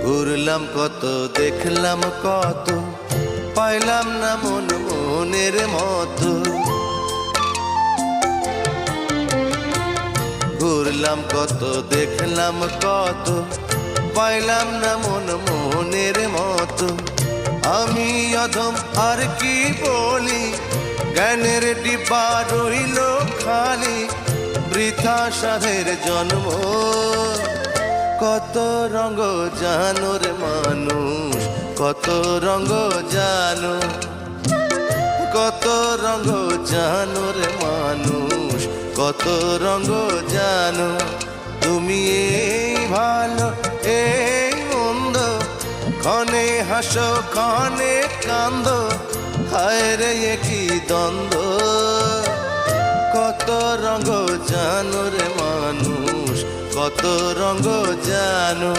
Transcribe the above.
ঘুরলাম কত, দেখলাম কত, পাইলাম না মন মনের মতো। ঘুরলাম কত, দেখলাম কত, পাইলাম না মন মনের মতো। আমি অধম আর কি বলি, জ্ঞানের ডিব্বা রইল খালি, বৃথা সাধের জন্ম। কত রঙ জানো রে মানুষ, কত রঙ জানো, কত রঙ জানো রে মানুষ, কত রঙ জানো। তুমি এই ভালো এই মন্দ, ক্ষণে হাসো ক্ষণে কান্দো, হায় রে কি দ্বন্দ্ব। কত রঙ জানো রে মানুষ, কত রঙ জানো।